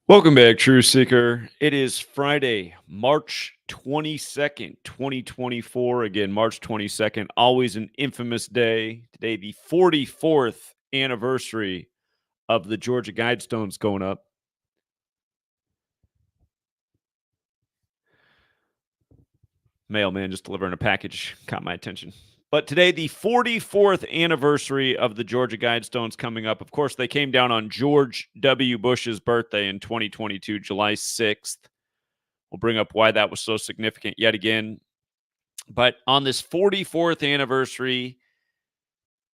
Welcome back, True Seeker. It is Friday, March 22nd, 2024. Again, March 22nd, always an infamous day. Today, the 44th anniversary of the Georgia Guidestones going up. Mailman just delivering a package caught my attention. But today, the 44th anniversary of the Georgia Guidestones coming up. Of course, they came down on George W. Bush's birthday in 2022, July 6th. We'll bring up why that was so significant yet again. But on this 44th anniversary,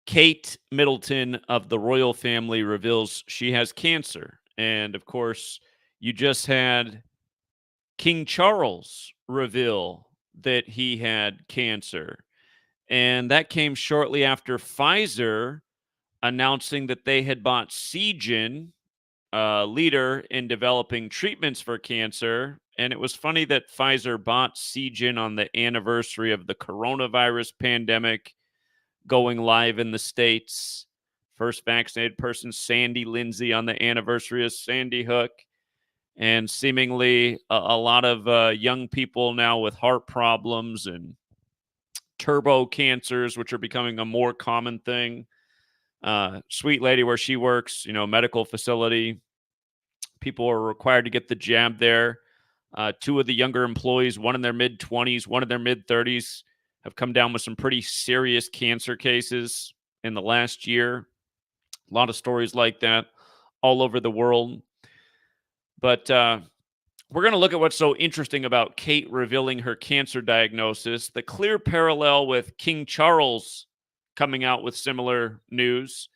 Kate Middleton of the royal family reveals she has cancer. And of course, you just had King Charles reveal that he had cancer. And that came shortly after Pfizer announcing that they had bought Seagen, a leader in developing treatments for cancer. And it was funny that Pfizer bought Seagen on the anniversary of the coronavirus pandemic going live in the States. First vaccinated person, Sandy Lindsay, on the anniversary of Sandy Hook. And seemingly a lot of young people now with heart problems and turbo cancers, which are becoming a more common thing. Sweet lady where she works, medical facility. People are required to get the jab there. Two of the younger employees, one in their mid-20s, one in their mid-30s, have come down with some pretty serious cancer cases in the last year. A lot of stories like that all over the world. But we're going to look at what's so interesting about Kate revealing her cancer diagnosis, the clear parallel with King Charles coming out with similar news,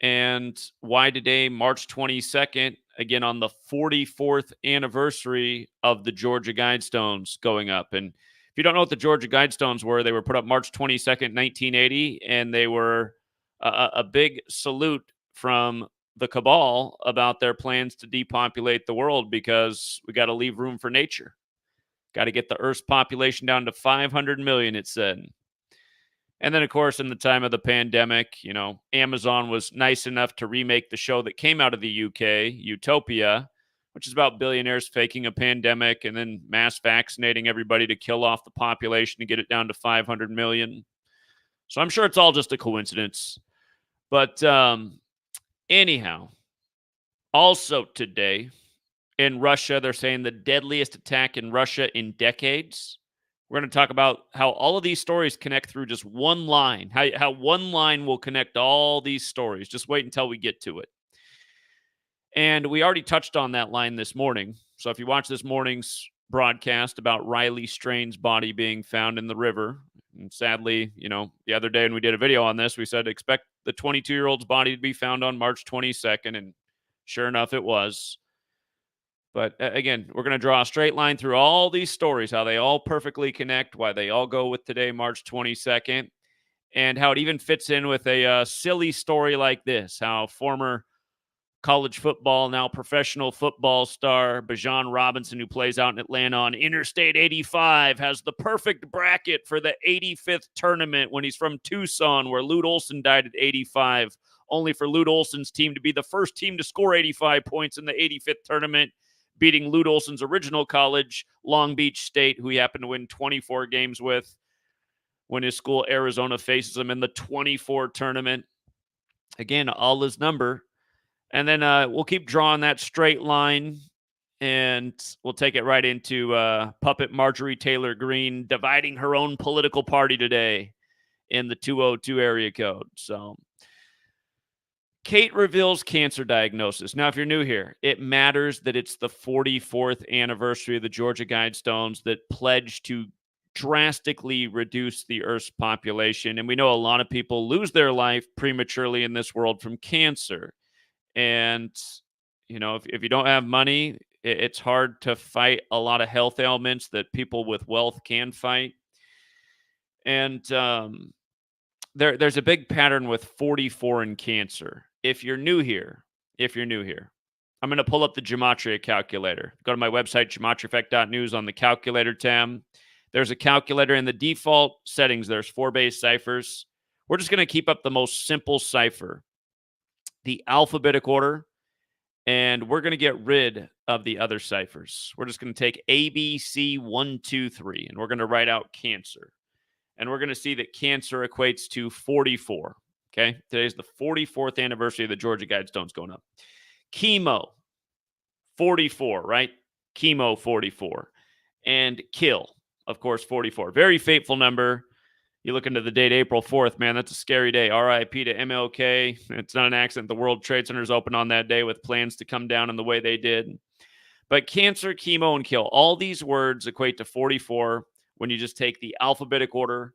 and why today, March 22nd, again on the 44th anniversary of the Georgia Guidestones going up. And if you don't know what the Georgia Guidestones were, they were put up March 22nd, 1980, and they were a big salute from the cabal about their plans to depopulate the world because we got to leave room for nature. Got to get the Earth's population down to 500 million, it said. And then, of course, in the time of the pandemic, Amazon was nice enough to remake the show that came out of the UK, Utopia, which is about billionaires faking a pandemic and then mass vaccinating everybody to kill off the population to get it down to 500 million. So I'm sure it's all just a coincidence. But anyhow, also today in Russia, they're saying the deadliest attack in Russia in decades. We're going to talk about how all of these stories connect through just one line, how one line will connect all these stories. Just wait until we get to it. And we already touched on that line this morning. So if you watch this morning's broadcast about Riley Strain's body being found in the river, and sadly, the other day when we did a video on this, we said expect the 22-year-old's body to be found on March 22nd, and sure enough, it was. But again, we're going to draw a straight line through all these stories, how they all perfectly connect, why they all go with today, March 22nd, and how it even fits in with a silly story like this, how former college football, now professional football star Bijan Robinson, who plays out in Atlanta on Interstate 85, has the perfect bracket for the 85th tournament when he's from Tucson, where Lute Olson died at 85, only for Lute Olson's team to be the first team to score 85 points in the 85th tournament, beating Lute Olson's original college, Long Beach State, who he happened to win 24 games with when his school, Arizona, faces him in the 24 tournament. Again, all his number. And then we'll keep drawing that straight line, and we'll take it right into Puppet Marjorie Taylor Greene dividing her own political party today in the 202 area code. So Kate reveals cancer diagnosis. Now, if you're new here, it matters that it's the 44th anniversary of the Georgia Guidestones that pledged to drastically reduce the Earth's population. And we know a lot of people lose their life prematurely in this world from cancer. And, if you don't have money, it's hard to fight a lot of health ailments that people with wealth can fight. And there's a big pattern with 44 in cancer. If you're new here, I'm going to pull up the Gematria calculator. Go to my website, GematriaEffectNews, on the calculator tab. There's a calculator in the default settings. There's 4 base ciphers. We're just going to keep up the most simple cipher. The alphabetic order And we're going to get rid of the other ciphers. We're just going to take ABC123, and we're going to write out Cancer. And we're going to see that Cancer equates to 44. Okay. Today's the 44th anniversary of the Georgia Guidestones going up. Chemo, 44, right? Chemo, 44. And kill, of course, 44. Very fateful number. You look into the date, April 4th, man, that's a scary day. RIP to MLK. It's not an accident. The World Trade Center is open on that day with plans to come down in the way they did. But cancer, chemo, and kill, all these words equate to 44 when you just take the alphabetic order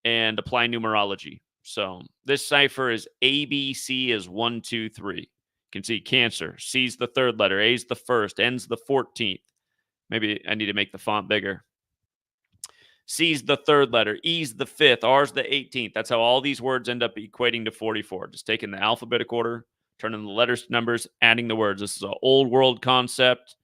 and apply numerology. So this cipher is ABC is 1, 2, 3. You can see Cancer. C's the third letter. A's the first. N's the 14th. Maybe I need to make the font bigger. C's the third letter. E's the fifth. R's the 18th. That's how all these words end up equating to 44. Just taking the alphabetic order, turning the letters to numbers, adding the words. This is an old world concept.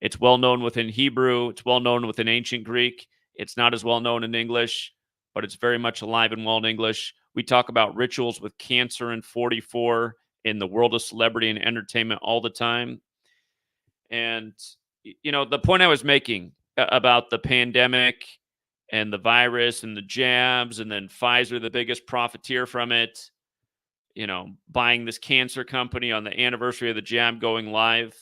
It's well known within Hebrew. It's well known within ancient Greek. It's not as well known in English, but it's very much alive and well in English. We talk about rituals with Cancer and 44 in the world of celebrity and entertainment all the time. And, you know, the point I was making about the pandemic and the virus and the jabs, and then Pfizer, the biggest profiteer from it, you know, buying this cancer company on the anniversary of the jab going live.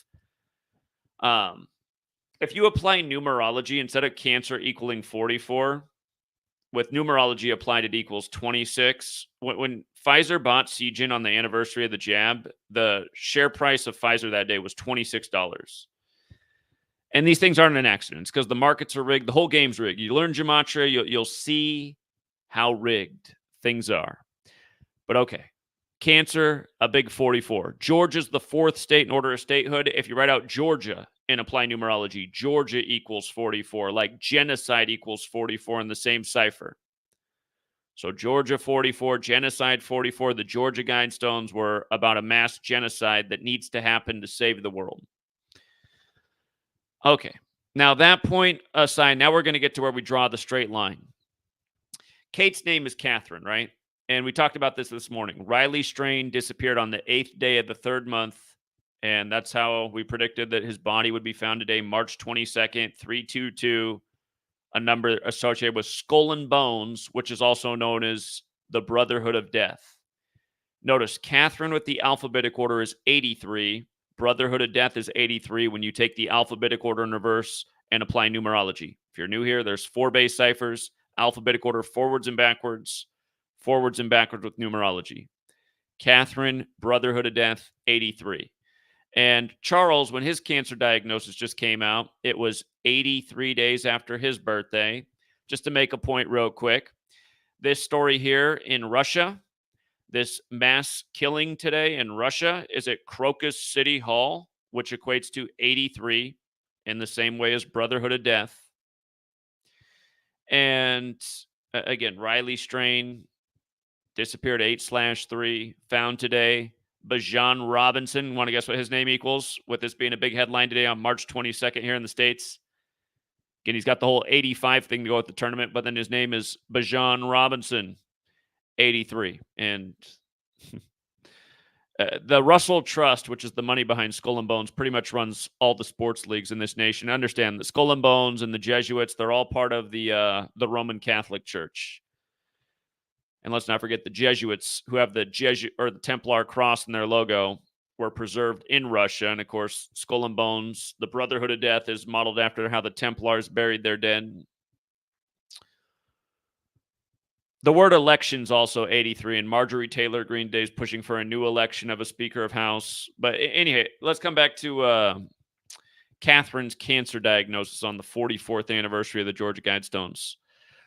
If you apply numerology, instead of cancer equaling 44, with numerology applied, it equals 26. When Pfizer bought Seagen on the anniversary of the jab, the share price of Pfizer that day was $26. And these things aren't an accident. It's because the markets are rigged. The whole game's rigged. You learn Gematria, you'll see how rigged things are. But okay. Cancer, a big 44. Georgia's the fourth state in order of statehood. If you write out Georgia and apply numerology, Georgia equals 44. Like genocide equals 44 in the same cipher. So Georgia 44, genocide 44. The Georgia Guidestones were about a mass genocide that needs to happen to save the world. Okay, now that point aside, now we're going to get to where we draw the straight line. Kate's name is Catherine, right? And we talked about this morning. Riley Strain disappeared on the 8th day of the 3rd month, and that's how we predicted that his body would be found today, March 22nd, 322, a number associated with Skull and Bones, which is also known as the Brotherhood of Death. Notice Catherine with the alphabetic order is 83. Brotherhood of Death is 83 when you take the alphabetic order in reverse and apply numerology. If you're new here, there's 4 base ciphers, alphabetic order forwards and backwards with numerology. Catherine, Brotherhood of Death, 83. And Charles, when his cancer diagnosis just came out, it was 83 days after his birthday. Just to make a point real quick, this story here in Russia, this mass killing today in Russia is at Crocus City Hall, which equates to 83 in the same way as Brotherhood of Death. And again, Riley Strain disappeared 8/3, found today. Bijan Robinson, want to guess what his name equals with this being a big headline today on March 22nd here in the States? Again, he's got the whole 85 thing to go with the tournament, but then his name is Bijan Robinson. 83. And the Russell Trust, which is the money behind Skull and Bones, pretty much runs all the sports leagues in this nation. Understand the Skull and Bones and the Jesuits, they're all part of the Roman Catholic Church. And let's not forget the Jesuits, who have the Templar cross in their logo, were preserved in Russia. And of course, Skull and Bones, the Brotherhood of Death, is modeled after how the Templars buried their dead. The word election's also 83, and Marjorie Taylor Greene Day is pushing for a new election of a Speaker of House. But anyway, let's come back to Catherine's cancer diagnosis on the 44th anniversary of the Georgia Guidestones.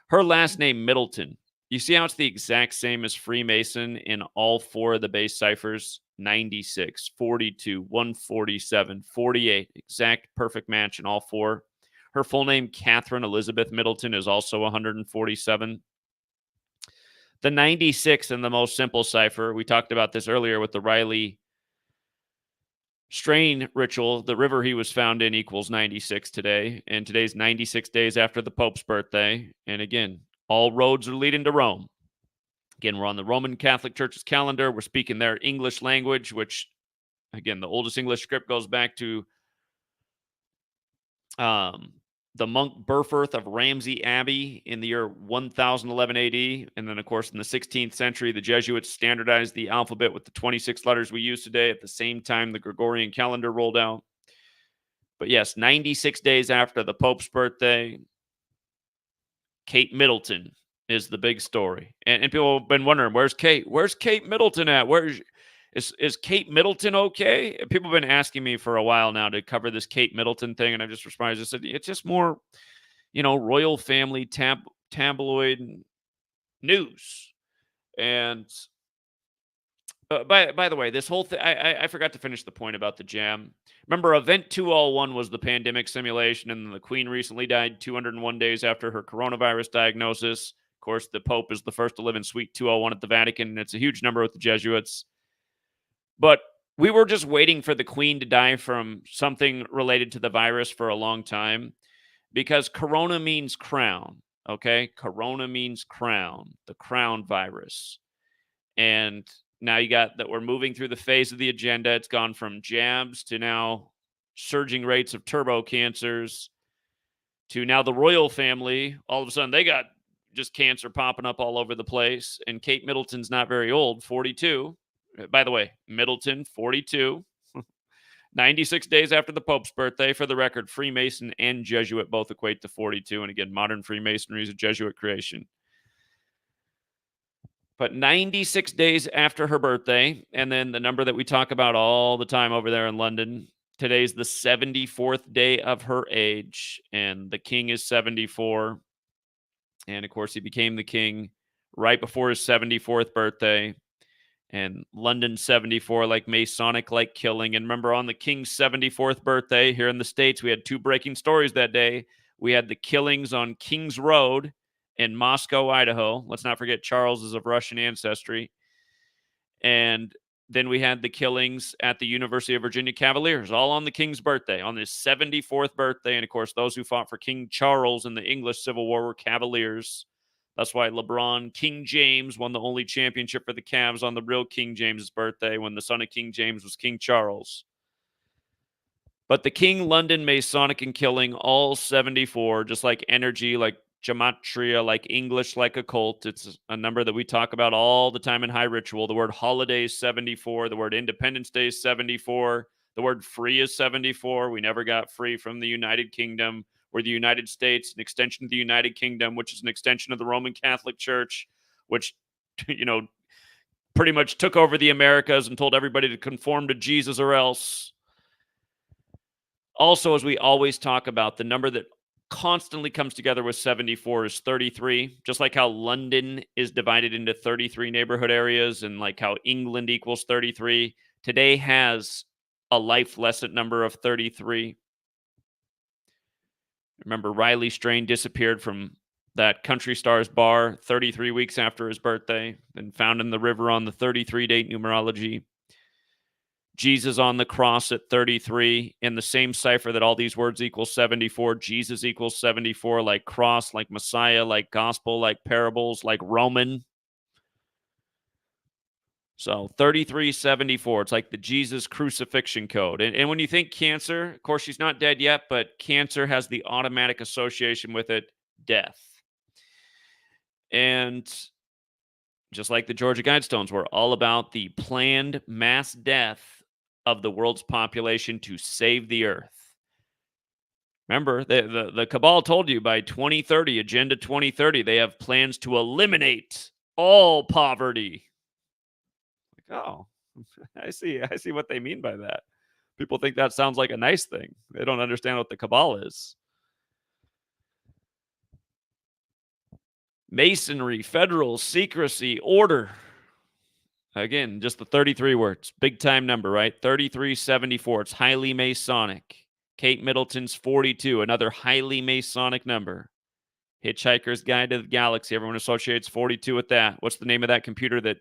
Her last name, Middleton. You see how it's the exact same as Freemason in all 4 of the base ciphers? 96, 42, 147, 48. Exact perfect match in all 4. Her full name, Catherine Elizabeth Middleton, is also 147. The 96 in the most simple cipher, we talked about this earlier with the Riley Strain ritual. The river he was found in equals 96 today, and today's 96 days after the Pope's birthday. And again, all roads are leading to Rome. Again, we're on the Roman Catholic Church's calendar. We're speaking their English language, which Again, the oldest English script goes back to the monk Burfirth of Ramsey Abbey in the year 1011 AD. And then, of course, in the 16th century, the Jesuits standardized the alphabet with the 26 letters we use today at the same time the Gregorian calendar rolled out. But yes, 96 days after the Pope's birthday, Kate Middleton is the big story. And people have been wondering, where's Kate? Where's Kate Middleton at? Is Kate Middleton okay? People have been asking me for a while now to cover this Kate Middleton thing, and I just responded. I just said, it's just more, royal family tabloid news. And by the way, this whole thing, I forgot to finish the point about the jam. Remember, Event 201 was the pandemic simulation, and the Queen recently died 201 days after her coronavirus diagnosis. Of course, the Pope is the first to live in Suite 201 at the Vatican, and it's a huge number with the Jesuits. But we were just waiting for the Queen to die from something related to the virus for a long time, because corona means crown, okay? Corona means crown, the crown virus. And now you got that we're moving through the phase of the agenda. It's gone from jabs to now surging rates of turbo cancers to now the royal family. All of a sudden, they got just cancer popping up all over the place. And Kate Middleton's not very old, 42. By the way, Middleton, 42. 96 days after the Pope's birthday. For the record, Freemason and Jesuit both equate to 42. And again, modern Freemasonry is a Jesuit creation. But 96 days after her birthday, and then the number that we talk about all the time over there in London, today's the 74th day of her age, and the king is 74. And of course, he became the king right before his 74th birthday. And London 74, like Masonic, like killing. And remember, on the king's 74th birthday here in the States, we had two breaking stories that day. We had the killings on King's Road in Moscow, Idaho. Let's not forget Charles is of Russian ancestry. And then we had the killings at the University of Virginia Cavaliers, all on the king's birthday, on his 74th birthday. And of course, those who fought for King Charles in the English Civil War were Cavaliers. That's why LeBron, King James, won the only championship for the Cavs on the real King James's birthday, when the son of King James was King Charles. But the King, London, Masonic, and killing, all 74, just like energy, like gematria, like English, like occult. It's a number that we talk about all the time in high ritual. The word holiday is 74. The word Independence Day is 74. The word free is 74. We never got free from the United Kingdom. We're the United States, an extension of the United Kingdom, which is an extension of the Roman Catholic Church, which, pretty much took over the Americas and told everybody to conform to Jesus or else. Also, as we always talk about, the number that constantly comes together with 74 is 33, just like how London is divided into 33 neighborhood areas and like how England equals 33. Today has a life lesson number of 33. Remember, Riley Strain disappeared from that Country Stars bar 33 weeks after his birthday and found in the river on the 33 date numerology. Jesus on the cross at 33, in the same cipher that all these words equal 74. Jesus equals 74, like cross, like Messiah, like gospel, like parables, like Roman. So 3374, it's like the Jesus crucifixion code. And when you think cancer, of course, she's not dead yet, but cancer has the automatic association with it, death. And just like the Georgia Guidestones, we're all about the planned mass death of the world's population to save the earth. Remember, the cabal told you by 2030, Agenda 2030, they have plans to eliminate all poverty. Oh, I see what they mean by that. People think that sounds like a nice thing. They don't understand what the cabal is. Masonry, federal, secrecy, order. Again, just the 33 words. Big time number, right? 3374. It's highly Masonic. Kate Middleton's 42, another highly Masonic number. Hitchhiker's Guide to the Galaxy. Everyone associates 42 with that. What's the name of that computer that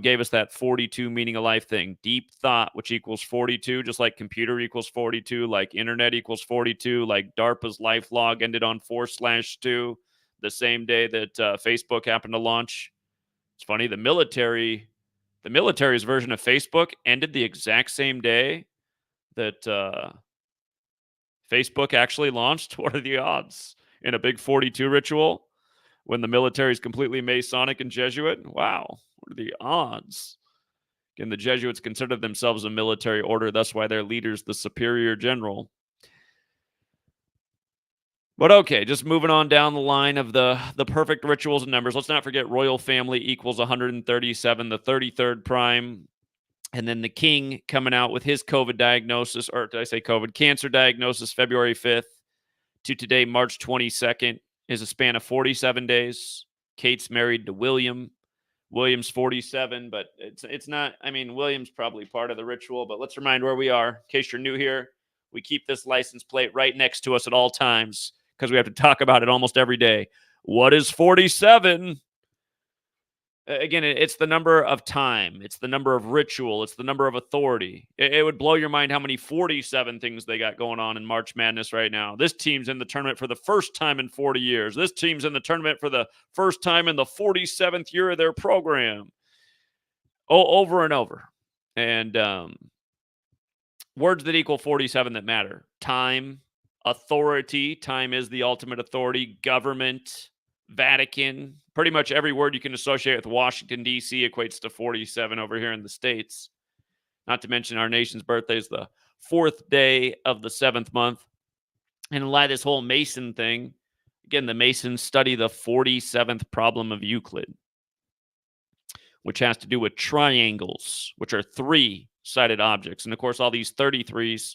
gave us that 42 meaning of life thing? Deep thought, which equals 42, just like computer equals 42, like internet equals 42, like DARPA's life log ended on 4/2, the same day that Facebook happened to launch. It's funny, the military The military's version of Facebook ended the exact same day that Facebook actually launched. What are the odds? In a big 42 ritual when the military is completely Masonic and Jesuit? Wow. What are the odds? Again, the Jesuits consider themselves a military order. That's why their leader's the superior general. But okay, just moving on down the line of the perfect rituals and numbers. Let's not forget royal family equals 137, the 33rd prime. And then the king coming out with his COVID diagnosis, or did I say COVID? Cancer diagnosis, February 5th to today, March 22nd, is a span of 47 days. Kate's married to William. William's 47, but it's not, I mean, William's probably part of the ritual, but let's remind where we are. In case you're new here, we keep this license plate right next to us at all times because we have to talk about it almost every day. What is 47? Again, it's the number of time. It's the number of ritual. It's the number of authority. It would blow your mind how many 47 things they got going on in March Madness right now. This team's in the tournament for the first time in 40 years. This team's in the tournament for the first time in the 47th year of their program. Over and over. And words that equal 47 that matter. Time, authority. Time is the ultimate authority. Government, Vatican. Pretty much every word you can associate with Washington, D.C. equates to 47 over here in the States. Not to mention our nation's birthday is the 4th day of the 7th month. And why this whole Mason thing, again, the Masons study the 47th problem of Euclid, which has to do with triangles, which are three-sided objects. And, of course, all these 33s,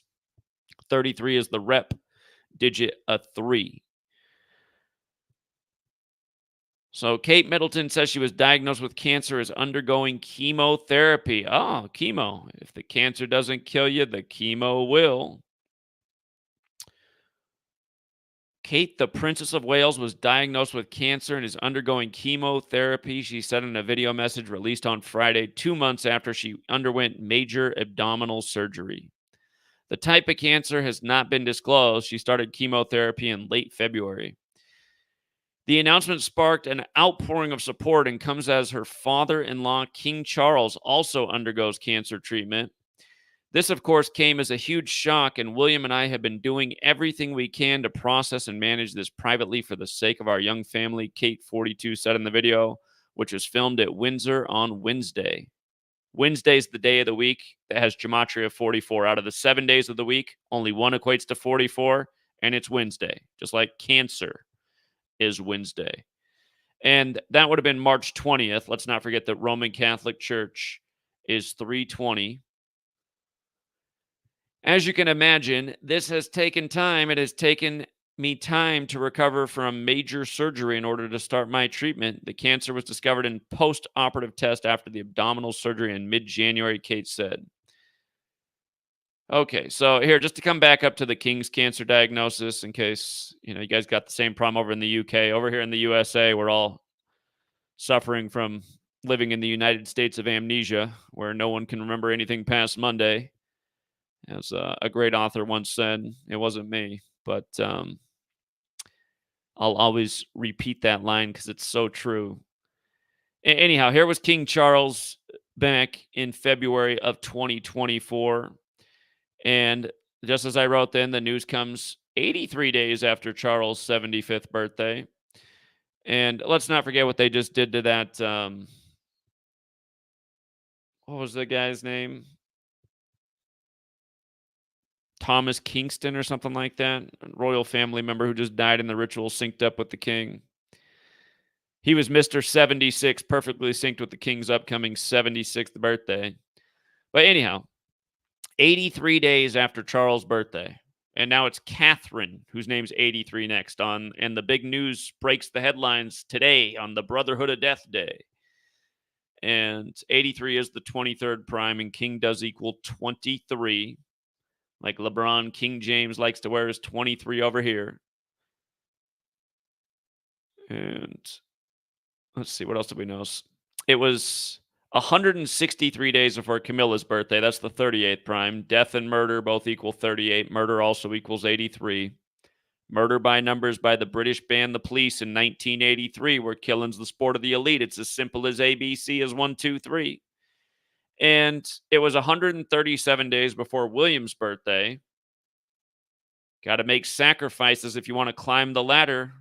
33 is the rep digit of 3. So Kate Middleton says she was diagnosed with cancer, is undergoing chemotherapy. Oh, chemo. If the cancer doesn't kill you, the chemo will. Kate, the Princess of Wales, was diagnosed with cancer and is undergoing chemotherapy, she said in a video message released on Friday, 2 months after she underwent major abdominal surgery. The type of cancer has not been disclosed. She started chemotherapy in late February. The announcement sparked an outpouring of support and comes as her father-in-law, King Charles, also undergoes cancer treatment. This, of course, came as a huge shock, and William and I have been doing everything we can to process and manage this privately for the sake of our young family, Kate, 42, said in the video, which was filmed at Windsor on Wednesday. Wednesday's the day of the week that has Gematria 44. Out of the 7 days of the week, only one equates to 44, and it's Wednesday, just like cancer is Wednesday. And that would have been March 20th. Let's not forget that Roman Catholic Church is 320. As you can imagine, this has taken time. It has taken me time to recover from major surgery in order to start my treatment. The cancer was discovered in post-operative test after the abdominal surgery in mid-January, Kate said. Okay, so here, just to come back up to the King's cancer diagnosis, in case, you guys got the same problem over in the UK. Over here in the USA, we're all suffering from living in the United States of amnesia, where no one can remember anything past Monday. As a great author once said, it wasn't me, but I'll always repeat that line because it's so true. Anyhow, here was King Charles back in February of 2024. And just as I wrote then, the news comes 83 days after Charles' 75th birthday. And let's not forget what they just did to that. What was the guy's name? Thomas Kingston or something like that. A royal family member who just died in the ritual, synced up with the king. He was Mr. 76, perfectly synced with the king's upcoming 76th birthday. But anyhow, 83 days after Charles' birthday. And now it's Catherine, whose name's 83 next on. And the big news breaks the headlines today on the Brotherhood of Death Day. And 83 is the 23rd prime, and King does equal 23. Like LeBron, King James likes to wear his 23 over here. And let's see, what else do we know? It was 163 days before Camilla's birthday. That's the 38th prime. Death and murder both equal 38. Murder also equals 83. Murder by numbers by the British band The Police in 1983, where killing's the sport of the elite. It's as simple as ABC as 1, 2, 3. And it was 137 days before William's birthday. Got to make sacrifices if you want to climb the ladder.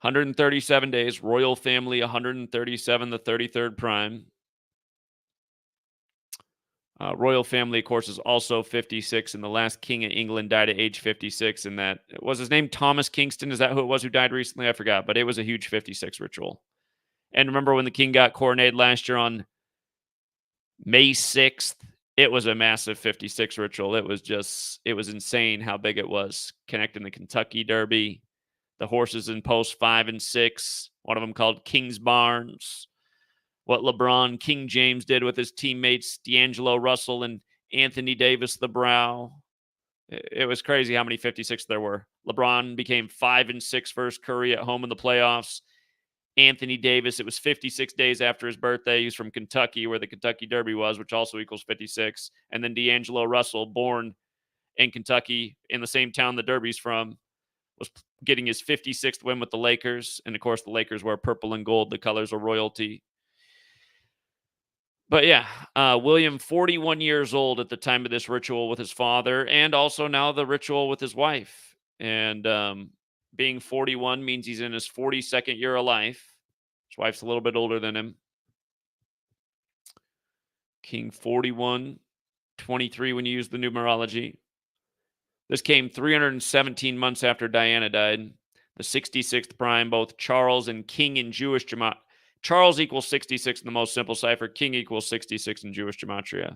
137 days, royal family 137, the 33rd prime. Royal family, of course, is also 56, and the last king of England died at age 56. And that was his name, Thomas Kingston. Is that who it was who died recently? I forgot, but it was a huge 56 ritual. And remember when the king got coronated last year on May 6th? It was a massive 56 ritual. It was insane how big it was. Connecting the Kentucky Derby, the horses in post 5 and 6, one of them called King's Barnes. What LeBron King James did with his teammates, D'Angelo Russell and Anthony Davis, the Brow. It was crazy how many 56 there were. LeBron became 5 and 6 versus Curry at home in the playoffs. Anthony Davis, it was 56 days after his birthday. He's from Kentucky, where the Kentucky Derby was, which also equals 56. And then D'Angelo Russell, born in Kentucky, in the same town the Derby's from, was getting his 56th win with the Lakers. And, of course, the Lakers wear purple and gold, the colors of royalty. But yeah, William, 41 years old at the time of this ritual with his father, and also now the ritual with his wife. And being 41 means he's in his 42nd year of life. His wife's a little bit older than him. King 41, 23 when you use the numerology. This came 317 months after Diana died. The 66th prime, both Charles and King in Jewish gematria. Charles equals 66 in the most simple cipher. King equals 66 in Jewish gematria.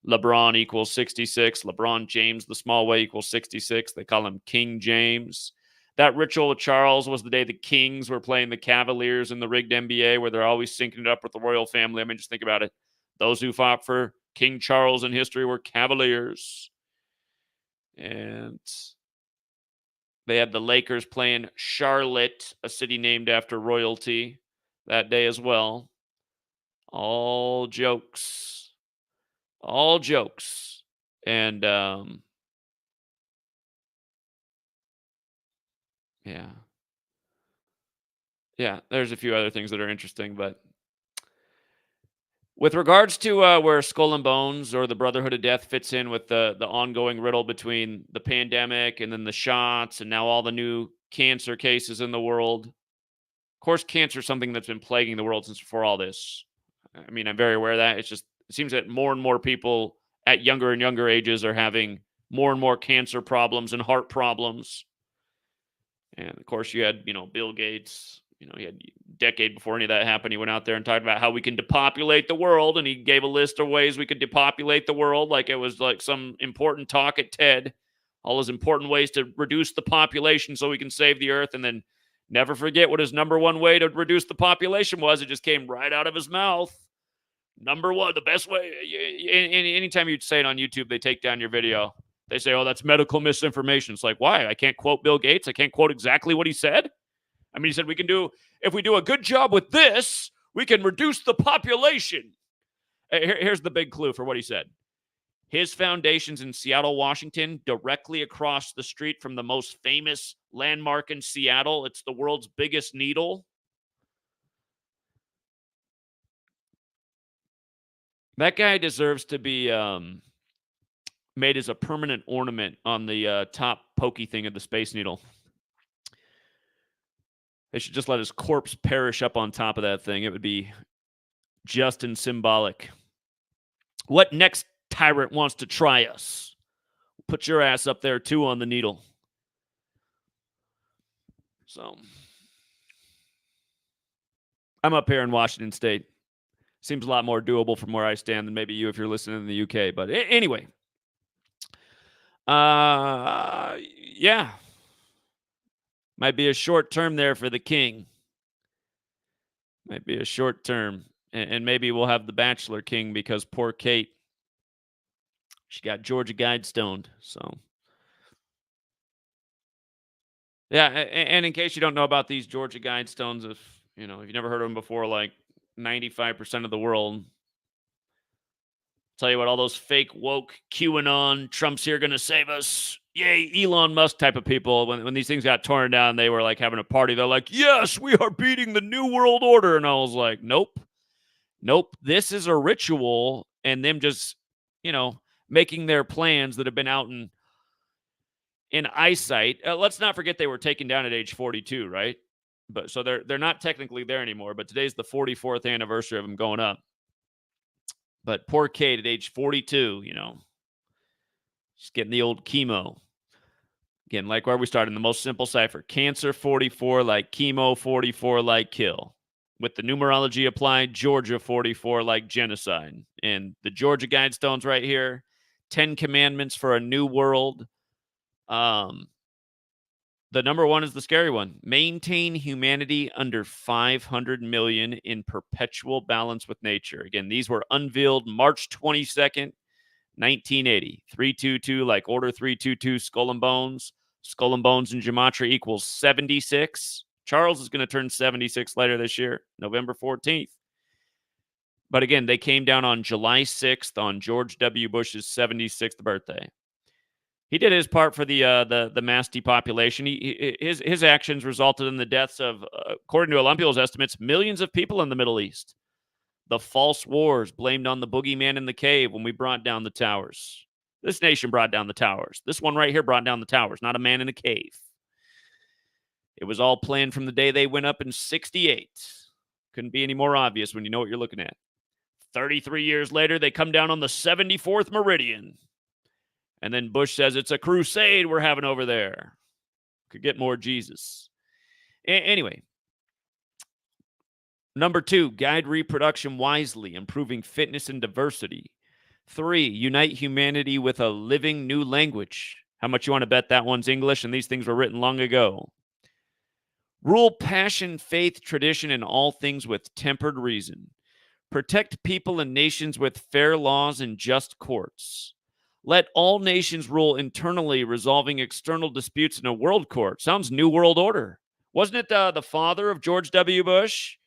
LeBron equals 66. LeBron James, the small way, equals 66. They call him King James. That ritual with Charles was the day the Kings were playing the Cavaliers in the rigged NBA, where they're always syncing it up with the royal family. I mean, just think about it. Those who fought for King Charles in history were Cavaliers. And they had the Lakers playing Charlotte, a city named after royalty, that day as well. All jokes. All jokes. And, yeah. Yeah, there's a few other things that are interesting, but with regards to where Skull and Bones or the Brotherhood of Death fits in with the ongoing riddle between the pandemic and then the shots and now all the new cancer cases in the world. Of course, cancer is something that's been plaguing the world since before all this. I mean, I'm very aware of that. It's just, it seems that more and more people at younger and younger ages are having more and more cancer problems and heart problems. And of course, you had, Bill Gates, he had a decade before any of that happened. He went out there and talked about how we can depopulate the world. And he gave a list of ways we could depopulate the world. Like it was like some important talk at TED, all those important ways to reduce the population so we can save the earth. And then never forget what his number one way to reduce the population was. It just came right out of his mouth. Number one, the best way. Anytime you say it on YouTube, they take down your video. They say, oh, that's medical misinformation. It's like, why? I can't quote Bill Gates. I can't quote exactly what he said. I mean, he said, if we do a good job with this, we can reduce the population. Here's the big clue for what he said. His foundation's in Seattle, Washington, directly across the street from the most famous landmark in Seattle. It's the world's biggest needle. That guy deserves to be made as a permanent ornament on the top pokey thing of the Space Needle. They should just let his corpse perish up on top of that thing. It would be just and symbolic. What next tyrant wants to try us? Put your ass up there, too, on the needle. So, I'm up here in Washington State. Seems a lot more doable from where I stand than maybe you if you're listening in the UK. But anyway. Yeah. Might be a short term there for the king. Might be a short term. And maybe we'll have the Bachelor King because poor Kate, she got Georgia Guidestoned. So, yeah. And in case you don't know about these Georgia Guidestones, if you've never heard of them before, like 95% of the world. Tell you what, all those fake woke QAnon, Trump's here going to save us. Yay, Elon Musk type of people. When these things got torn down, they were like having a party. They're like, yes, we are beating the New World Order. And I was like, nope. Nope, this is a ritual and them just, making their plans that have been out in eyesight. Let's not forget they were taken down at age 42, right? But so they're not technically there anymore, but today's the 44th anniversary of them going up. But poor Kate at age 42, she's getting the old chemo. Again, like where we started in the most simple cipher. Cancer 44 like chemo, 44 like kill. With the numerology applied, Georgia 44 like genocide. And the Georgia Guidestones right here, 10 commandments for a new world. The number one is the scary one. Maintain humanity under 500 million in perpetual balance with nature. Again, these were unveiled March 22nd, 1980. 322 like order 322 skull and bones. Skull and bones in gematria equals 76. Charles is going to turn 76 later this year, November 14th. But again, they came down on July 6th on George W. Bush's 76th birthday. He did his part for the mass depopulation. His actions resulted in the deaths of, according to Olympia's estimates, millions of people in the Middle East. The false wars blamed on the boogeyman in the cave when we brought down the towers. This nation brought down the towers. This one right here brought down the towers, not a man in a cave. It was all planned from the day they went up in 68. Couldn't be any more obvious when you know what you're looking at. 33 years later, they come down on the 74th meridian. And then Bush says it's a crusade we're having over there. Could get more Jesus. Anyway, number 2, guide reproduction wisely, improving fitness and diversity. 3, unite humanity with a living new language. How much you want to bet that one's English and these things were written long ago? Rule passion, faith, tradition, and all things with tempered reason. Protect people and nations with fair laws and just courts. Let all nations rule internally, resolving external disputes in a world court. Sounds New World Order. Wasn't it the father of George W. Bush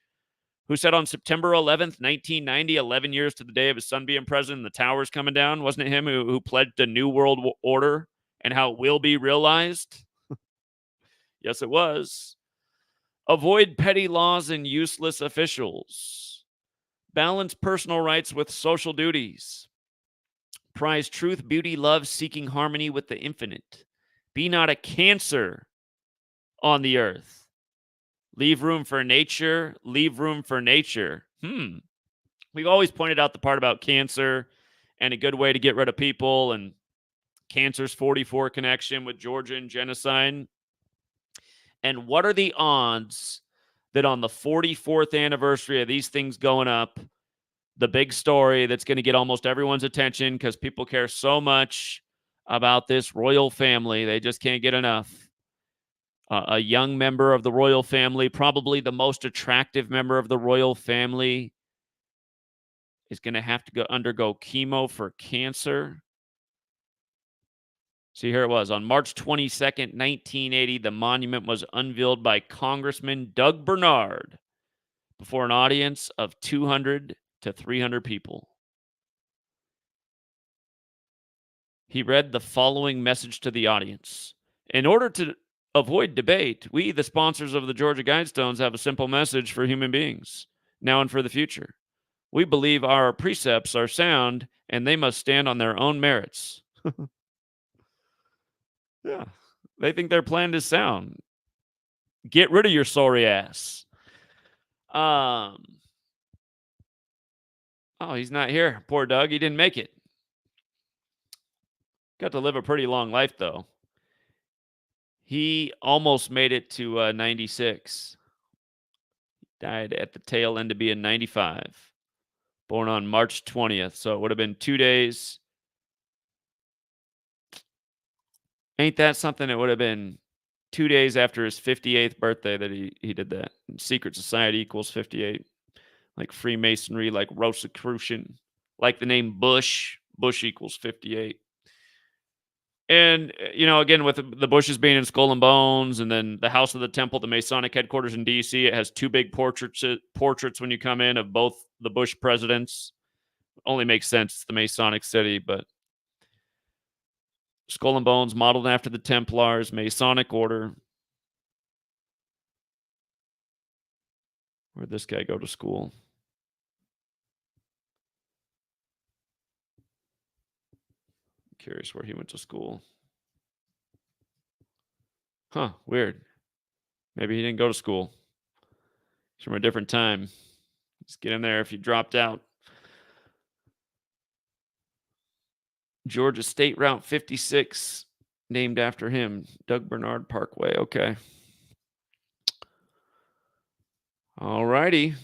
who said on September 11th, 1990, 11 years to the day of his son being president, the towers coming down? Wasn't it him who pledged a New World Order and how it will be realized? Yes, it was. Avoid petty laws and useless officials. Balance personal rights with social duties. Prize truth, beauty, love, seeking harmony with the infinite. Be not a cancer on the earth. Leave room for nature. Leave room for nature. We've always pointed out the part about cancer and a good way to get rid of people and cancer's 44 connection with Georgia and genocide. And what are the odds that on the 44th anniversary of these things going up, the big story that's going to get almost everyone's attention because people care so much about this royal family. They just can't get enough. A young member of the royal family, probably the most attractive member of the royal family, is going to have to undergo chemo for cancer. See, here it was. On March 22nd, 1980, the monument was unveiled by Congressman Doug Bernard before an audience of 200 to 300 people. He read the following message to the audience. In order to avoid debate, we, the sponsors of the Georgia Guidestones, have a simple message for human beings, now and for the future. We believe our precepts are sound, and they must stand on their own merits. Yeah, they think their plan is sound. Get rid of your sorry ass. Oh, he's not here. Poor Doug. He didn't make it. Got to live a pretty long life, though. He almost made it to 96. Died at the tail end of being 95. Born on March 20th. So it would have been 2 days. Ain't that something? It would have been 2 days after his 58th birthday that he did that. Secret society equals 58. Like Freemasonry, like Rosicrucian, like the name Bush. Bush equals 58. And, again, with the Bushes being in Skull and Bones and then the House of the Temple, the Masonic headquarters in D.C., it has 2 big portraits when you come in of both the Bush presidents. Only makes sense. It's the Masonic city, but Skull and Bones modeled after the Templars, Masonic order. Where'd this guy go to school? curious where he went to school. Huh, weird. Maybe he didn't go to school. He's from a different time. Just get in there if you dropped out. Georgia State Route 56, named after him. Doug Bernard Parkway. Okay. All righty.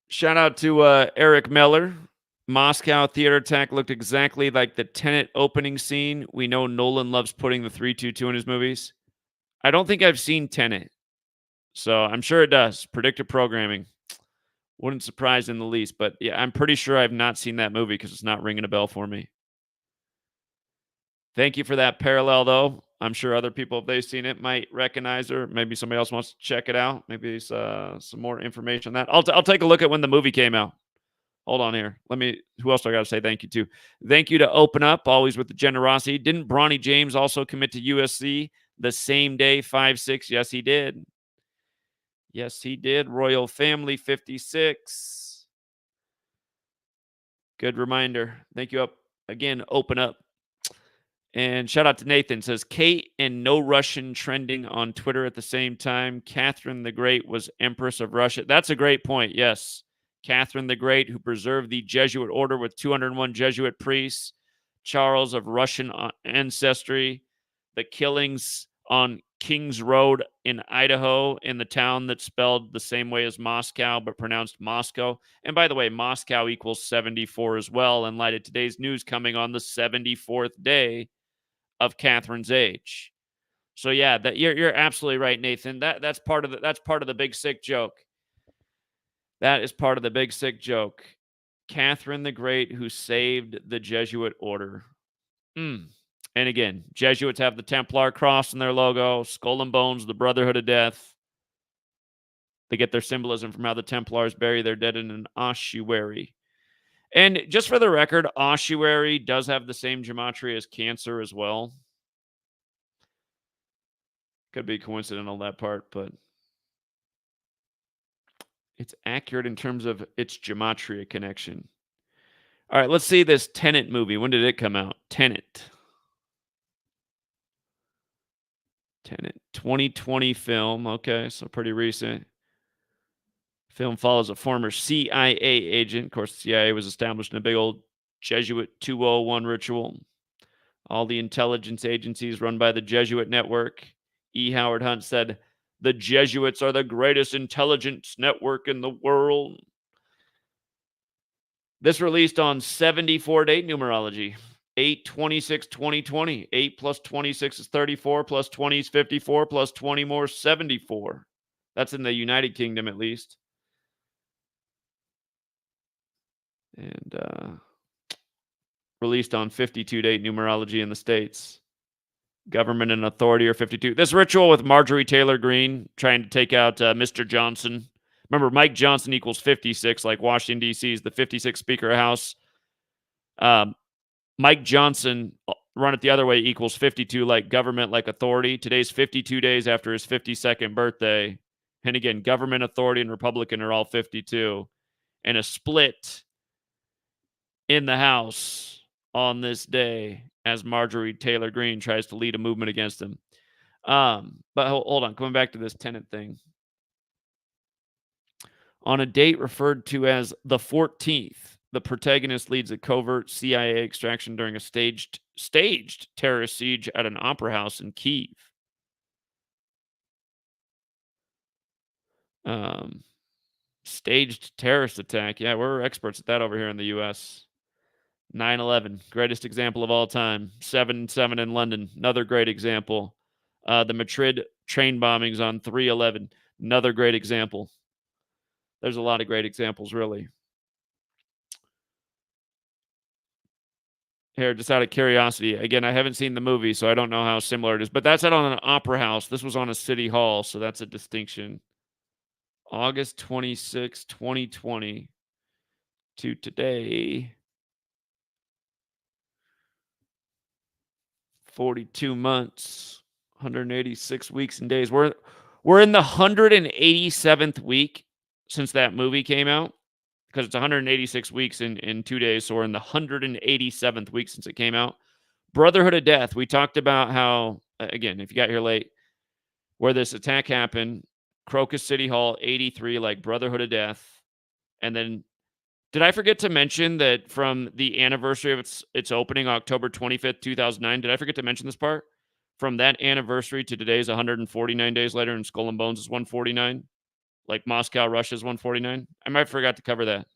Shout out to Eric Meller. Moscow theater attack looked exactly like the Tenet opening scene. We know Nolan loves putting the 3-2-2 in his movies. I don't think I've seen Tenet, so I'm sure it does. Predictive programming. Wouldn't surprise in the least, but yeah, I'm pretty sure I've not seen that movie because it's not ringing a bell for me. Thank you for that parallel, though. I'm sure other people, if they've seen it, might recognize her. Maybe somebody else wants to check it out. Maybe some more information on that. I'll take a look at when the movie came out. Hold on here. Who else do I got to say thank you to? Thank you to Open Up, always with the generosity. Didn't Bronny James also commit to USC the same day, 5-6? Yes, he did. Yes, he did. Royal Family 56. Good reminder. Thank you. Again, Open Up. And shout out to Nathan. Says, Kate and no Russian trending on Twitter at the same time. Catherine the Great was Empress of Russia. That's a great point. Yes. Catherine the Great, who preserved the Jesuit order with 201 Jesuit priests. Charles of Russian ancestry. The killings on Kings Road in Idaho, in the town that's spelled the same way as Moscow, but pronounced Moscow. And by the way, Moscow equals 74 as well, in light of today's news coming on the 74th day of Catherine's age. So yeah, that you're absolutely right, Nathan. That's part of the big sick joke. That is part of the big sick joke. Catherine the Great, who saved the Jesuit order. And again, Jesuits have the Templar cross in their logo, skull and bones, the Brotherhood of Death. They get their symbolism from how the Templars bury their dead in an ossuary. And just for the record, ossuary does have the same gematria as Cancer as well. Could be coincidental, that part, but it's accurate in terms of its gematria connection. All right, let's see this Tenet movie. When did it come out? Tenet, 2020 film. Okay, so pretty recent. Film follows a former CIA agent. Of course, the CIA was established in a big old Jesuit 201 ritual. All the intelligence agencies run by the Jesuit network. E. Howard Hunt said, the Jesuits are the greatest intelligence network in the world. This released on 74 date numerology. 8/26/2020. 8 plus 26 is 34, plus 20 is 54, plus 20 more is 74. That's in the United Kingdom, at least. And released on 52 date numerology in the States. Government and authority are 52. This ritual with Marjorie Taylor Greene trying to take out Mr. Johnson. Remember, Mike Johnson equals 56, like Washington, D.C. is the 56th Speaker of House. Mike Johnson, run it the other way, equals 52, like government, like authority. Today's 52 days after his 52nd birthday. And again, government, authority, and Republican are all 52. And a split in the House on this day as Marjorie Taylor Greene tries to lead a movement against him. But hold on, coming back to this Tenet thing. On a date referred to as the 14th, the protagonist leads a covert CIA extraction during a staged terrorist siege at an opera house in Kyiv. Staged terrorist attack. Yeah, we're experts at that over here in the U.S. 9/11, greatest example of all time. 7/7 in London, another great example. The Madrid train bombings on 3/11, another great example. There's a lot of great examples, really. Here, just out of curiosity, again, I haven't seen the movie, so I don't know how similar it is. But that's not on an opera house. This was on a city hall, so that's a distinction. August 26, 2020 to today. 42 months, 186 weeks and days. We're in the 187th week since that movie came out. because it's 186 weeks in 2 days, so we're in the 187th week since it came out. Brotherhood of Death. We talked about how, again, if you got here late, where this attack happened, Crocus City Hall, 83, like Brotherhood of Death. And then, did I forget to mention that from the anniversary of its opening, October 25th, 2009, did I forget to mention this part? From that anniversary to today's 149 days later, and Skull and Bones is 149, like Moscow, Russia is 149. I might have forgot to cover that.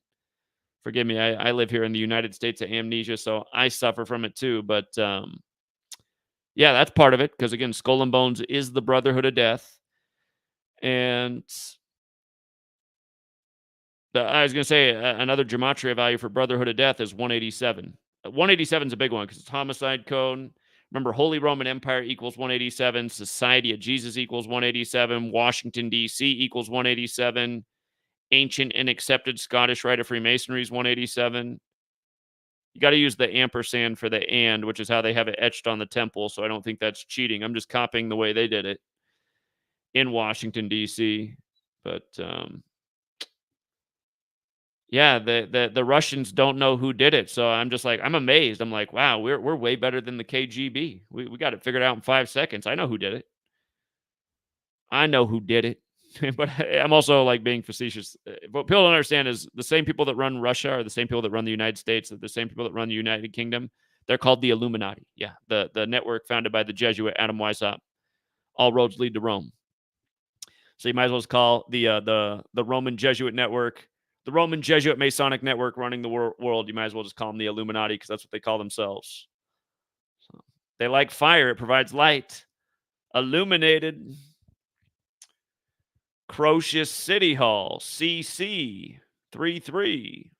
Forgive me. I live here in the United States of amnesia, so I suffer from it too. But yeah, that's part of it. Because again, Skull and Bones is the Brotherhood of Death. And I was going to say another gematria value for Brotherhood of Death is 187. 187 is a big one because it's homicide code. Remember, Holy Roman Empire equals 187. Society of Jesus equals 187. Washington, D.C. equals 187. Ancient and accepted Scottish Rite of Freemasonry is 187. You got to use the ampersand for the and, which is how they have it etched on the temple. So I don't think that's cheating. I'm just copying the way they did it in Washington, D.C. But yeah, the Russians don't know who did it. So I'm just like, I'm amazed. I'm like, wow, we're way better than the KGB. We got it figured out in 5 seconds. I know who did it. I know who did it. But I'm also like being facetious. What people don't understand is the same people that run Russia are the same people that run the United States, the same people that run the United Kingdom. They're called the Illuminati. Yeah, the network founded by the Jesuit Adam Weishaupt. All roads lead to Rome. So you might as well just call the Roman Jesuit network, the Roman Jesuit Masonic network running the world. You might as well just call them the Illuminati because that's what they call themselves. So they like fire; it provides light. Illuminated. Crocus City Hall, CC 33.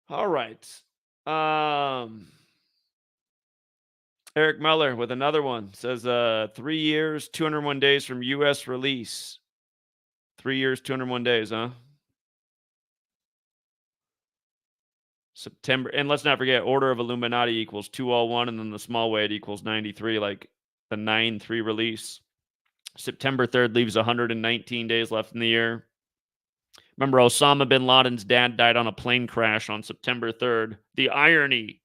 All right. Eric Muller with another one says 3 years, 201 days from US release. 3 years, 201 days, huh? September. And let's not forget, Order of Illuminati equals 201, and then the small weight equals 93, like the 9-3 release. September 3rd leaves 119 days left in the year. Remember, Osama bin Laden's dad died on a plane crash on September 3rd. The irony.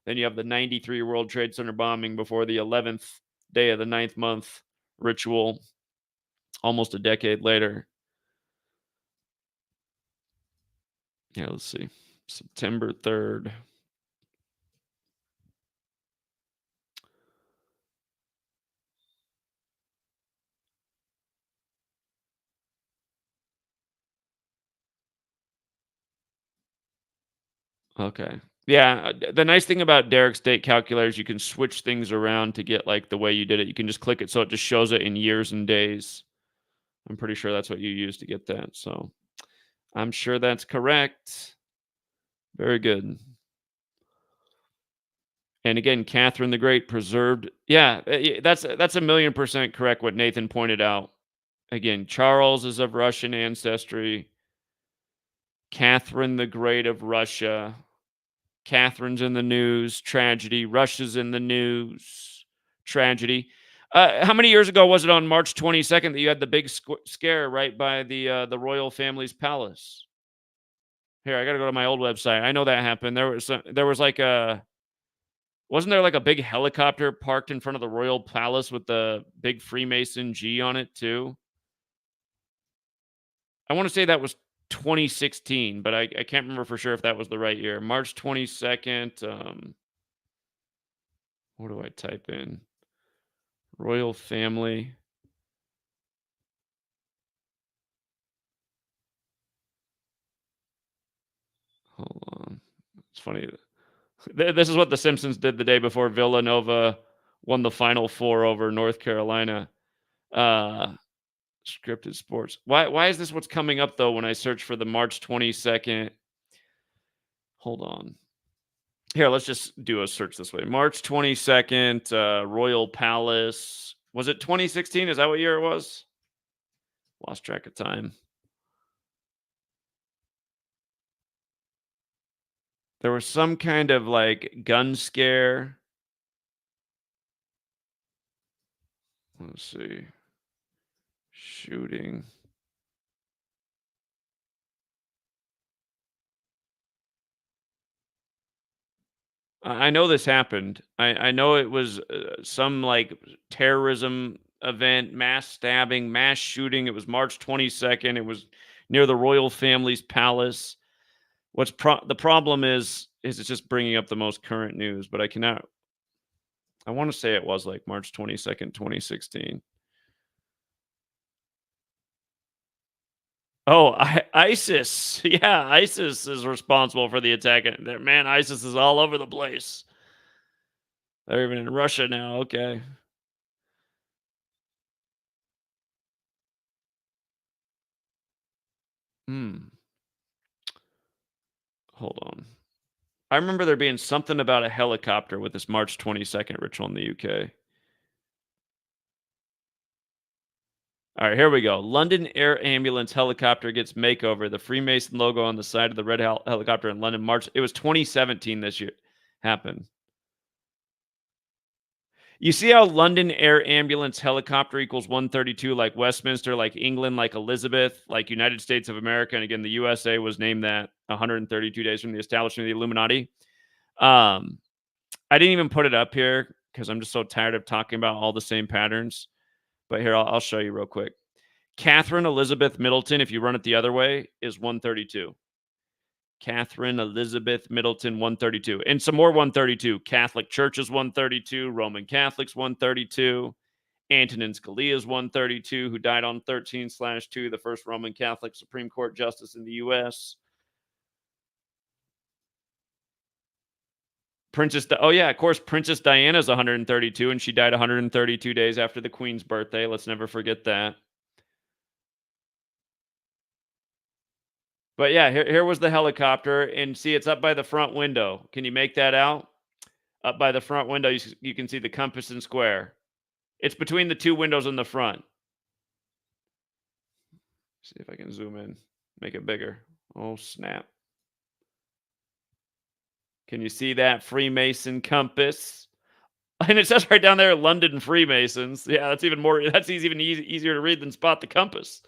Then you have the 93 World Trade Center bombing before the 11th day of the 9th month ritual, almost a decade later. Yeah, let's see. September 3rd. Okay. Yeah, the nice thing about Derek's date calculator is you can switch things around to get like the way you did it. You can just click it so it just shows it in years and days. I'm pretty sure that's what you use to get that. So I'm sure that's correct. Very good. And again, Catherine the Great preserved. Yeah, that's 1,000,000% correct what Nathan pointed out. Again, Charles is of Russian ancestry. Catherine the Great of Russia. Catherine's in the news. Tragedy. Russia's in the news. Tragedy. How many years ago was it on March 22nd that you had the big scare right by the royal family's palace? Here, I got to go to my old website. I know that happened. There was like a wasn't there like a big helicopter parked in front of the royal palace with the big Freemason G on it too? I want to say that was 2016, but I can't remember for sure if that was the right year. March 22nd. What do I type in? Royal family. Hold on. It's funny. This is what the Simpsons did the day before Villanova won the Final Four over North Carolina. Scripted sports. Why is this what's coming up though when I search for the March 22nd? Hold on. Here, let's just do a search this way. March 22nd, Royal Palace. Was it 2016? Is that what year it was? Lost track of time. There was some kind of like gun scare. Let's see. Shooting. I know this happened. I know it was some like terrorism event, mass stabbing, mass shooting. It was March 22nd. It was near the royal family's palace. The problem is it's just bringing up the most current news, but I cannot. I want to say it was like March 22nd, 2016. Oh, ISIS. Yeah, ISIS is responsible for the attack. Man, ISIS is all over the place. They're even in Russia now. Okay. Hmm. Hold on. I remember there being something about a helicopter with this March 22nd ritual in the UK. All right, here we go. London Air Ambulance helicopter gets makeover. The Freemason logo on the side of the red helicopter in London, March. It was 2017 this year happened. You see how London Air Ambulance helicopter equals 132, like Westminster, like England, like Elizabeth, like United States of America. And again, the USA was named that 132 days from the establishment of the Illuminati. Um, I didn't even put it up here because I'm just so tired of talking about all the same patterns. But here, I'll show you real quick. Catherine Elizabeth Middleton, if you run it the other way, is 132. Catherine Elizabeth Middleton, 132. And some more 132. Catholic Church is 132. Roman Catholics, 132. Antonin Scalia is 132, who died on 13/2, the first Roman Catholic Supreme Court justice in the U.S. Oh yeah, of course, Princess Diana's 132, and she died 132 days after the Queen's birthday. Let's never forget that. But yeah, here was the helicopter, and see, it's up by the front window. Can you make that out? Up by the front window, you can see the compass and square. It's between the two windows in the front. See if I can zoom in, make it bigger. Oh snap! Can you see that Freemason compass? And it says right down there, London Freemasons. Yeah, that's even more. That's easier to read than Spot the Compass.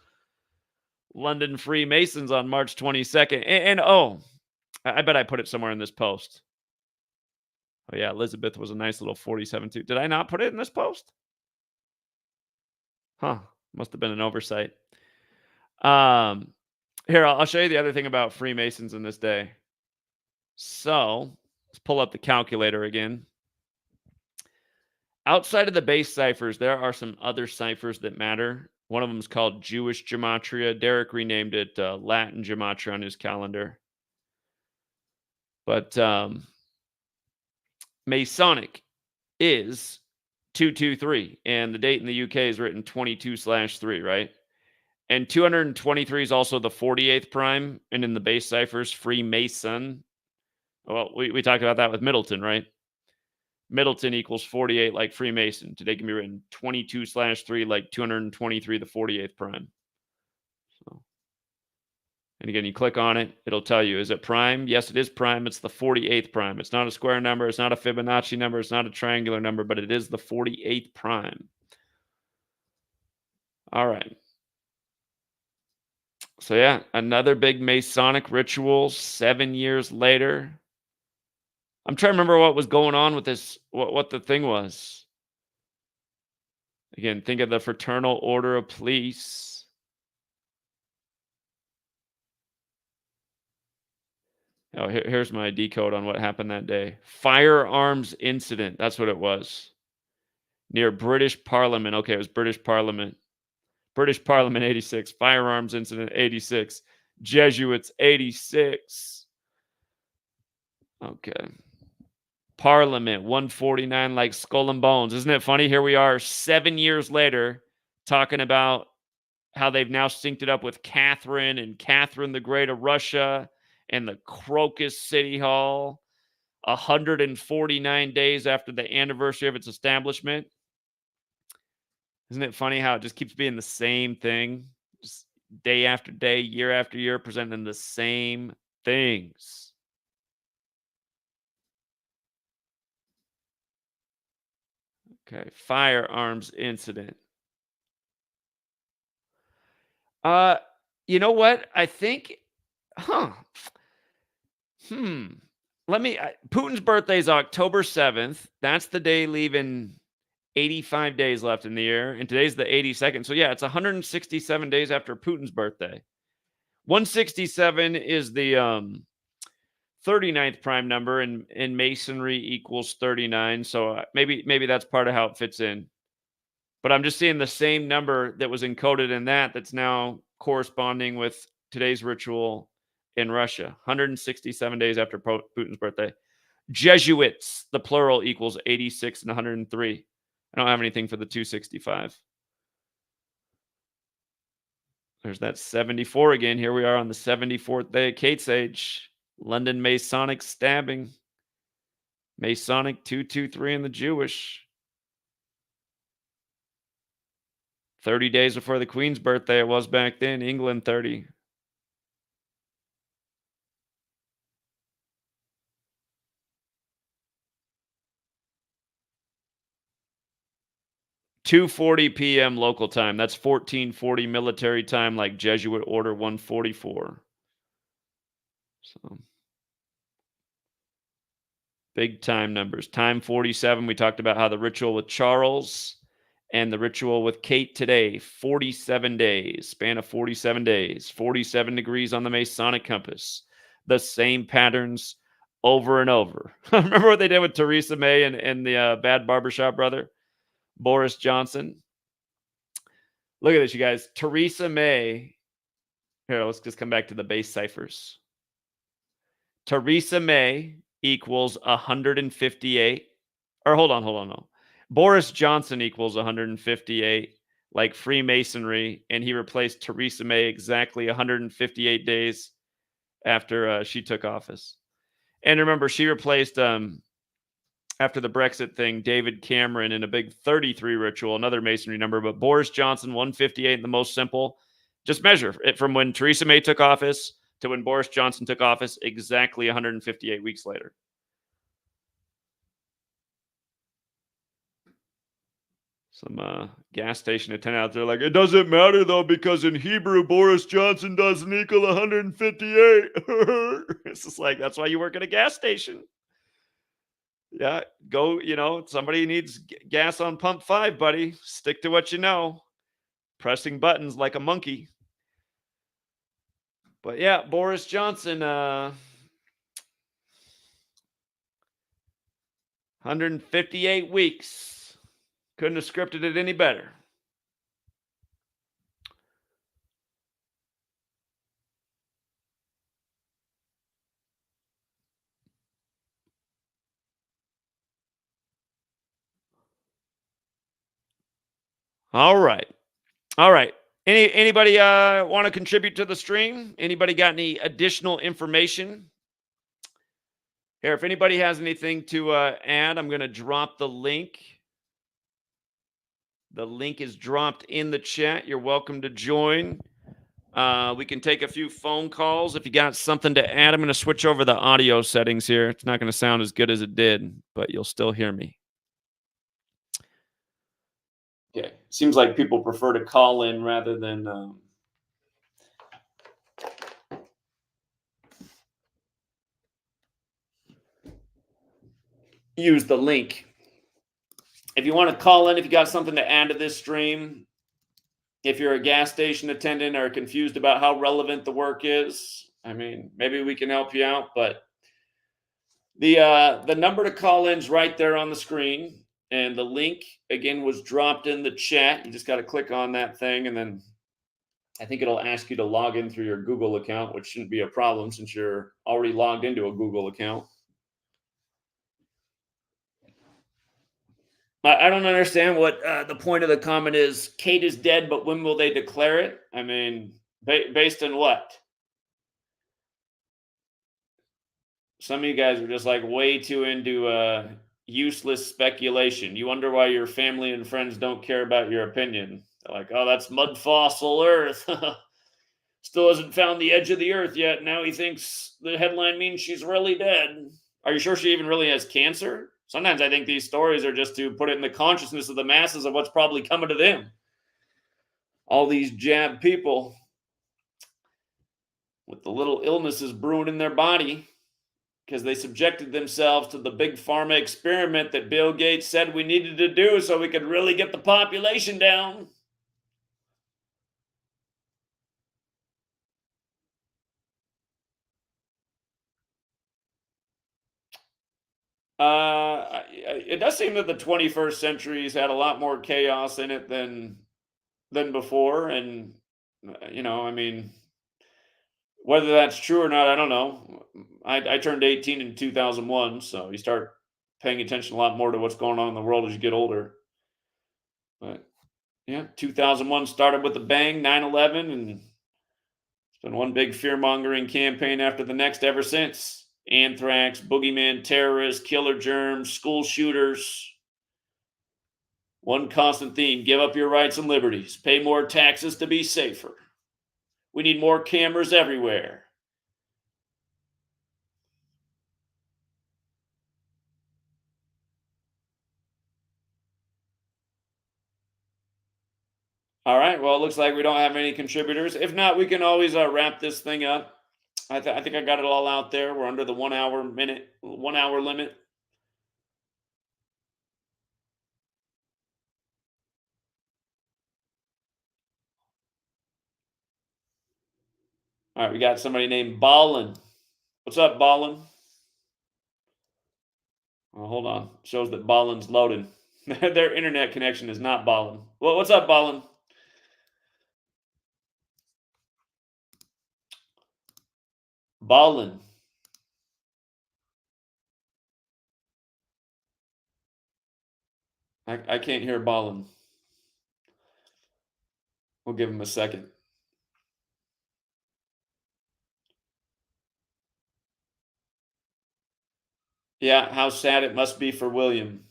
London Freemasons on March 22nd. And oh, I bet I put it somewhere in this post. Oh yeah, Elizabeth was a nice little 47 too. Did I not put it in this post? Huh. Must have been an oversight. Um, Here, I'll show you the other thing about Freemasons in this day. So let's pull up the calculator again. Outside of the base ciphers, there are some other ciphers that matter. One of them is called Jewish Gematria. Derek renamed it Latin Gematria on his calendar. But Masonic is 223, and the date in the UK is written 22/3, right? And 223 is also the 48th prime, and in the base ciphers, Freemason. Well, we talked about that with Middleton, right? Middleton equals 48 like Freemason. Today can be written 22/3 like 223, the 48th prime. So, and again, you click on it, it'll tell you, is it prime? Yes, it is prime. It's the 48th prime. It's not a square number. It's not a Fibonacci number. It's not a triangular number, but it is the 48th prime. All right. So yeah, another big Masonic ritual 7 years later. I'm trying to remember what was going on with this, what the thing was. Again, think of the Fraternal Order of Police. Oh, here's my decode on what happened that day. Firearms incident. That's what it was. Near British Parliament. Okay, it was British Parliament. British Parliament 86. Firearms incident 86. Jesuits 86. Okay. Parliament 149, like Skull and Bones. Isn't it funny? Here we are 7 years later talking about how they've now synced it up with Catherine and Catherine the Great of Russia and the Crocus City Hall 149 days after the anniversary of its establishment. Isn't it funny how it just keeps being the same thing? Just day after day, year after year, presenting the same things. Okay, firearms incident. Uh, you know what? I think, huh? Hmm. Putin's birthday is October 7th. That's the day leaving 85 days left in the year, and today's the 82nd. So yeah, it's 167 days after Putin's birthday. 167 is the 39th prime number, and Masonry equals 39. So maybe that's part of how it fits in. But I'm just seeing the same number that was encoded in that's now corresponding with today's ritual in Russia. 167 days after Putin's birthday. Jesuits, the plural, equals 86 and 103. I don't have anything for the 265. There's that 74 again. Here we are on the 74th day of Kate's age. London Masonic stabbing. Masonic 223 in the Jewish. 30 days before the Queen's birthday, it was back then. England 30. $2:40 p.m. local time. That's 1440 military time, like Jesuit Order 144. So big time numbers. Time 47. We talked about how the ritual with Charles and the ritual with Kate today, 47 days, span of 47 days, 47 degrees on the Masonic compass. The same patterns over and over. Remember what they did with Theresa May and the bad barbershop brother, Boris Johnson? Look at this, you guys. Theresa May. Here, let's just come back to the base ciphers. Theresa May equals 158. Or hold on. No. Boris Johnson equals 158, like Freemasonry, and he replaced Theresa May exactly 158 days after she took office. And remember, she replaced, after the Brexit thing, David Cameron in a big 33 ritual, another Masonry number, but Boris Johnson, 158, the most simple. Just measure it from when Theresa May took office to when Boris Johnson took office, exactly 158 weeks later. Some gas station attendant out there like, it doesn't matter, though, because in Hebrew, Boris Johnson doesn't equal 158. It's just like, that's why you work at a gas station. Yeah, go, somebody needs gas on pump 5, buddy. Stick to what you know. Pressing buttons like a monkey. But yeah, Boris Johnson, 158 weeks. Couldn't have scripted it any better. All right. Anybody want to contribute to the stream? Anybody got any additional information? Here, if anybody has anything to add, I'm going to drop the link. The link is dropped in the chat. You're welcome to join. We can take a few phone calls. If you got something to add, I'm going to switch over the audio settings here. It's not going to sound as good as it did, but you'll still hear me. Okay. Seems like people prefer to call in rather than use the link. If you want to call in, if you got something to add to this stream, if you're a gas station attendant or confused about how relevant the work is, I mean, maybe we can help you out. But the number to call in is right there on the screen. And the link, again, was dropped in the chat. You just got to click on that thing, and then I think it'll ask you to log in through your Google account, which shouldn't be a problem since you're already logged into a Google account. I don't understand what the point of the comment is. Kate is dead, but when will they declare it? I mean, based on what? Some of you guys are just like way too into useless speculation. You wonder why your family and friends don't care about your opinion. They're like, oh, that's mud fossil Earth. Still hasn't found the edge of the Earth yet. Now he thinks the headline means she's really dead. Are you sure she even really has cancer? Sometimes I think these stories are just to put it in the consciousness of the masses of what's probably coming to them. All these jab people with the little illnesses brewing in their body. because they subjected themselves to the big pharma experiment that Bill Gates said we needed to do so we could really get the population down. It does seem that the 21st century's had a lot more chaos in it than before, and I mean, whether that's true or not, I don't know. I turned 18 in 2001, so you start paying attention a lot more to what's going on in the world as you get older. But yeah, 2001 started with a bang, 9/11, and it's been one big fear mongering campaign after the next ever since. Anthrax, boogeyman terrorists, killer germs, school shooters. One constant theme: give up your rights and liberties, pay more taxes to be safer. We need more cameras everywhere. All right. Well, it looks like we don't have any contributors. If not, we can always wrap this thing up. I think I got it all out there. We're under the 1 hour limit. All right. We got somebody named Ballin. What's up, Ballin? Oh, hold on. Shows that Ballin's loaded. Their internet connection is not Ballin. Well, what's up, Ballin? Ballin. I can't hear Ballin. We'll give him a second. Yeah, how sad it must be for William.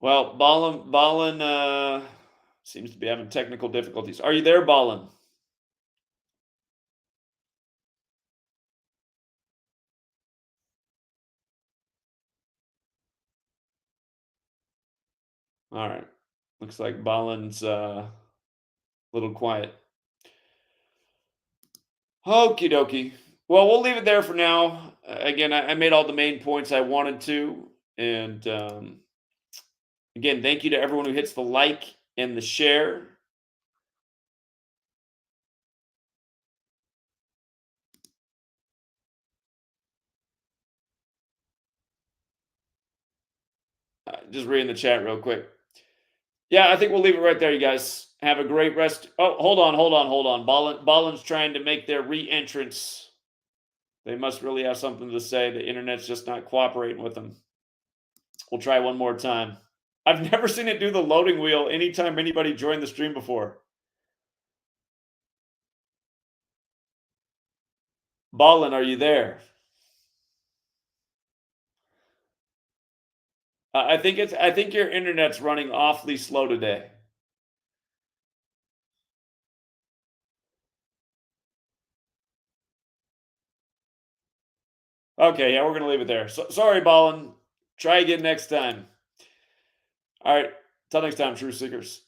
Well, Ballin seems to be having technical difficulties. Are you there, Ballin? All right. Looks like Ballin's a little quiet. Okie dokie. Well, we'll leave it there for now. Again, I made all the main points I wanted to. And again, thank you to everyone who hits the like and the share. Just reading the chat real quick. Yeah, I think we'll leave it right there, you guys. Have a great rest. Oh, hold on. Ballin's trying to make their re-entrance. They must really have something to say. The internet's just not cooperating with them. We'll try one more time. I've never seen it do the loading wheel anytime anybody joined the stream before. Ballin, are you there? I think your internet's running awfully slow today. Okay, yeah, we're gonna leave it there. So, sorry, Ballin. Try again next time. All right. Till next time, True Seekers.